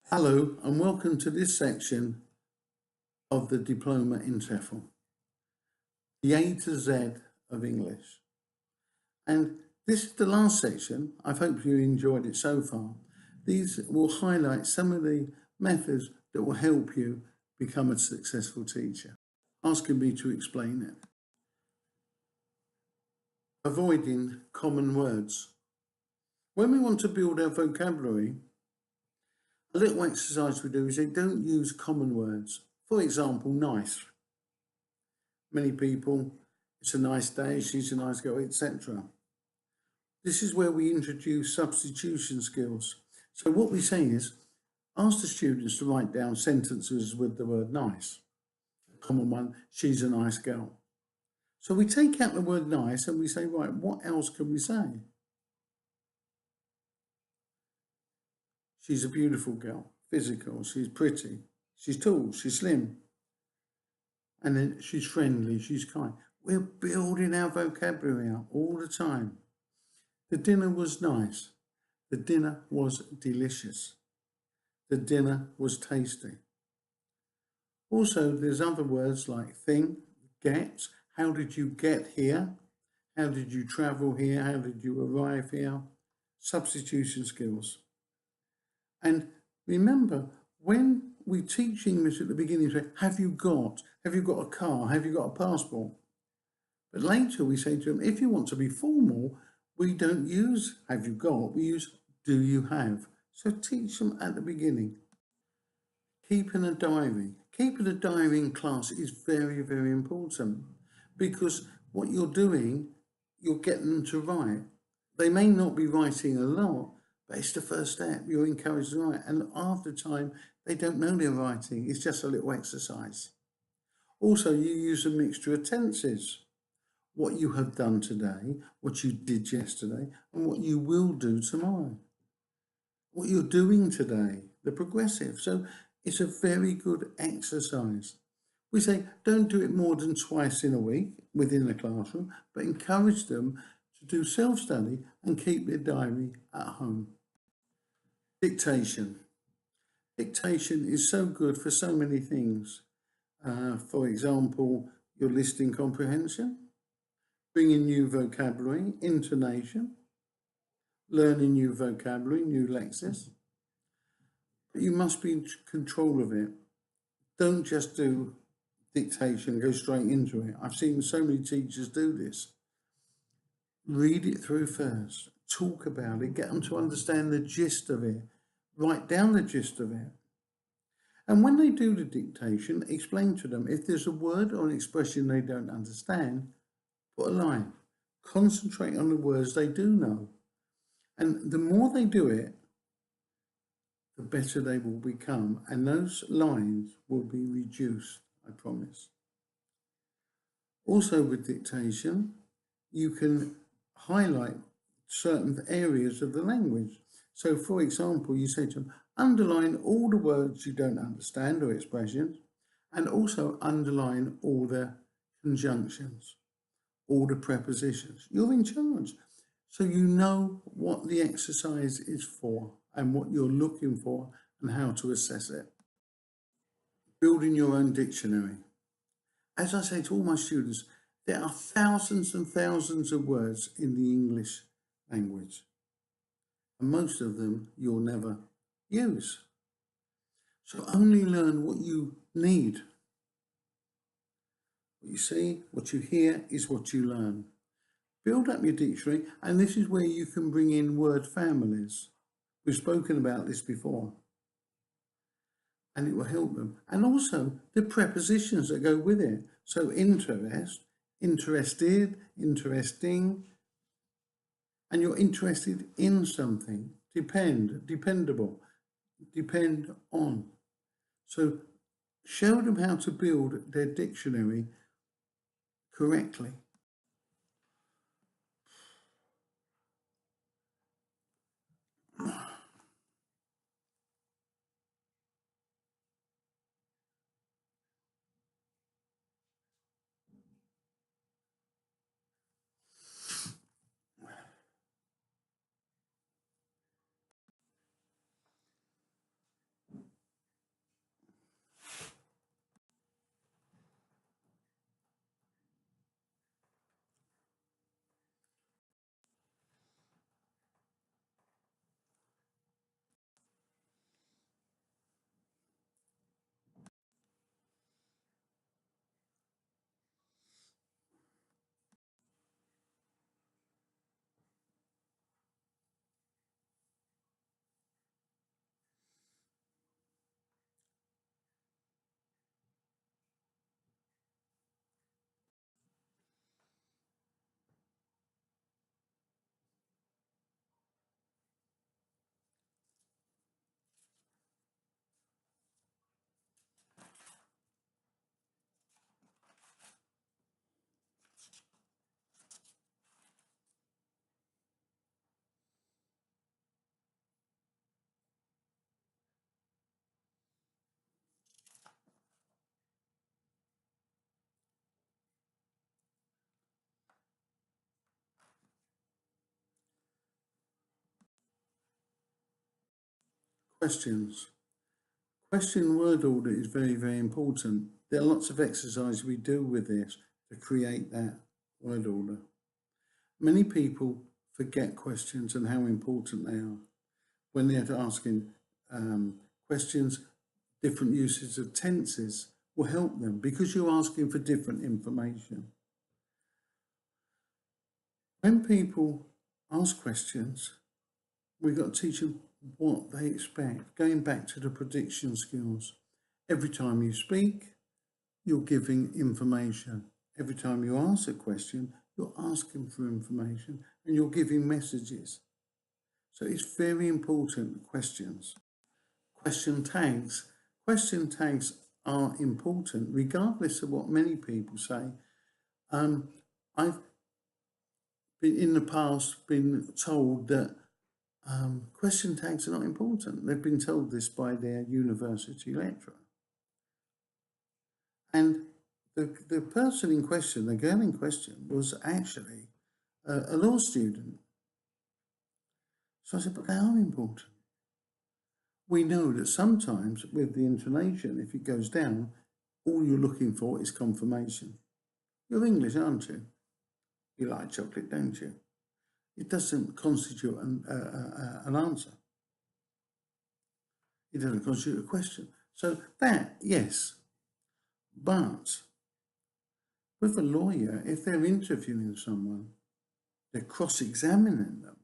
Hello and welcome to this section of the Diploma in TEFL, the A to Z of English. And this is the last section. I hope you enjoyed it so far. These will highlight some of the methods that will help you become a successful teacher. Asking me to explain it. Avoiding common words. When we want to build our vocabulary, a little exercise we do is don't use common words. For example, nice. Many people, it's a nice day, she's a nice girl, etc. This is where we introduce substitution skills. So what we say is, ask the students to write down sentences with the word nice. A common one, she's a nice girl. So we take out the word nice and we say, right, what else can we say? She's a beautiful girl, physical, she's pretty, she's tall, she's slim. And then she's friendly, she's kind. We're building our vocabulary out all the time. The dinner was nice. The dinner was delicious. The dinner was tasty. Also, there's other words like thing, get. How did you get here? How did you travel here? How did you arrive here? Substitution skills. And remember, when we teach English at the beginning, we say, have you got a car? Have you got a passport? But later we say to them, if you want to be formal, we don't use have you got, we use do you have. So teach them at the beginning. Keeping a diary. Keeping a diary in class is very, very important because what you're doing, you're getting them to write. They may not be writing a lot, but it's the first step. You're encouraged to write. And after time, they don't know they're writing. It's just a little exercise. Also, you use a mixture of tenses. What you have done today, what you did yesterday, and what you will do tomorrow. What you're doing today, the progressive. So it's a very good exercise. We say don't do it more than twice in a week within the classroom, but encourage them to do self-study and keep their diary at home. Dictation. Dictation is so good for so many things. For example, your listening comprehension, bringing new vocabulary, intonation, learning new vocabulary, new lexis. But you must be in control of it. Don't just do dictation, go straight into it. I've seen so many teachers do this. Read it through first, talk about it, get them to understand the gist of it, write down the gist of it. And when they do the dictation, explain to them if there's a word or an expression they don't understand, put a line. Concentrate on the words they do know. And the more they do it, the better they will become. And those lines will be reduced, I promise. Also with dictation, you can highlight certain areas of the language. So for example, you say to them, underline all the words you don't understand or expressions, and also underline all the conjunctions, all the prepositions. You're in charge. So you know what the exercise is for and what you're looking for and how to assess it. Building your own dictionary. As I say to all my students, there are thousands and thousands of words in the English language. And most of them you'll never use. So only learn what you need. What you see, what you hear is what you learn. Build up your dictionary, and this is where you can bring in word families. We've spoken about this before. And it will help them. And also the prepositions that go with it. So interest, interested, interesting, and you're interested in something. Depend, dependable, depend on. So show them how to build their dictionary correctly. Questions. Question word order is very, very important. There are lots of exercises we do with this to create that word order. Many people forget questions and how important they are. When they're asking questions, different uses of tenses will help them because you're asking for different information. When people ask questions, we've got to teach them what they expect. Going back to the prediction skills. Every time you speak, you're giving information. Every time you ask a question, you're asking for information and you're giving messages. So it's very important, questions. Question tags. Question tags are important regardless of what many people say. I've been in the past been told that question tags are not important. They've been told this by their university lecturer. And the person in question, the girl in question, was actually a law student. So I said, but they are important. We know that sometimes with the intonation, if it goes down, all you're looking for is confirmation. You're English, aren't you? You like chocolate, don't you? It doesn't constitute an answer. It doesn't constitute a question. So that, yes. But with a lawyer, if they're interviewing someone, they're cross-examining them.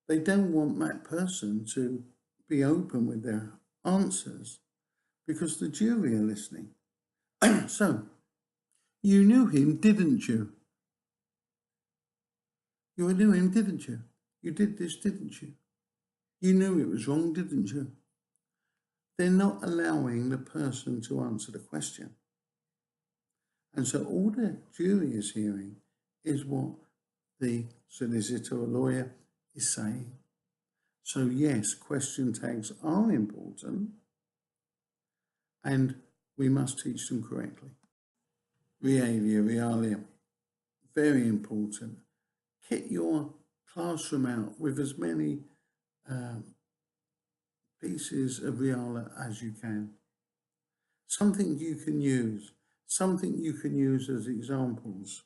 They don't want that person to be open with their answers because the jury are listening. So, you knew him, didn't you? You knew him, didn't you? You did this, didn't you? You knew it was wrong, didn't you? They're not allowing the person to answer the question. And so all the jury is hearing is what the solicitor or lawyer is saying. So yes, question tags are important and we must teach them correctly. Realia, very important. Get your classroom out with as many pieces of realia as you can. Something you can use as examples.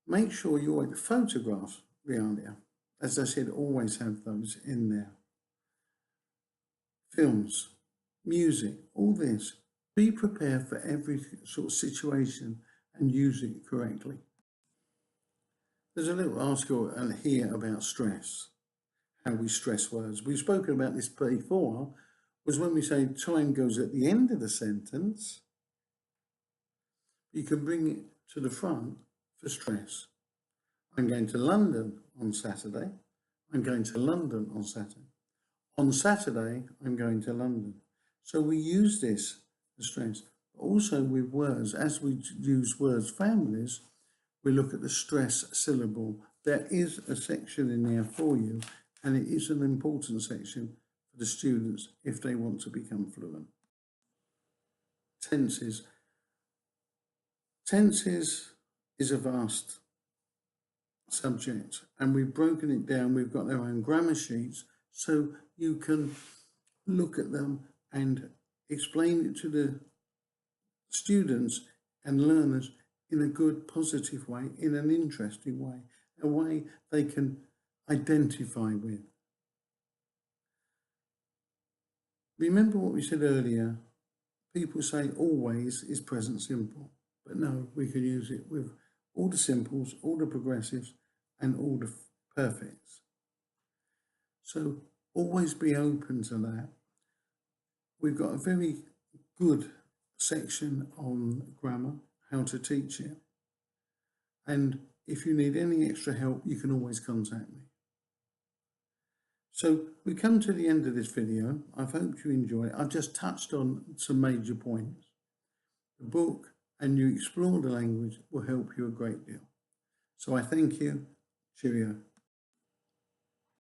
Make sure you always photograph realia. As I said, always have those in there. Films, music, all this. Be prepared for every sort of situation and use it correctly. There's a little article here about stress, how we stress words. We've spoken about this before, was when we say time goes at the end of the sentence, you can bring it to the front for stress. I'm going to London on Saturday. I'm going to London on Saturday. On Saturday, I'm going to London. So we use this as stress. Also with words, as we use words families, we look at the stress syllable. There is a section in there for you, and it is an important section for the students if they want to become fluent. Tenses. Tenses is a vast subject, and we've broken it down. We've got their own grammar sheets, so you can look at them and explain it to the students and learners in a good, positive way, in an interesting way, a way they can identify with. Remember what we said earlier, people say always is present simple, but no, we can use it with all the simples, all the progressives, and all the perfects. So always be open to that. We've got a very good section on grammar, how to teach it. And if you need any extra help, you can always contact me. So we come to the end of this video. I hope you enjoy it. I've just touched on some major points. The book and you explore the language will help you a great deal. So I thank you. Cheerio.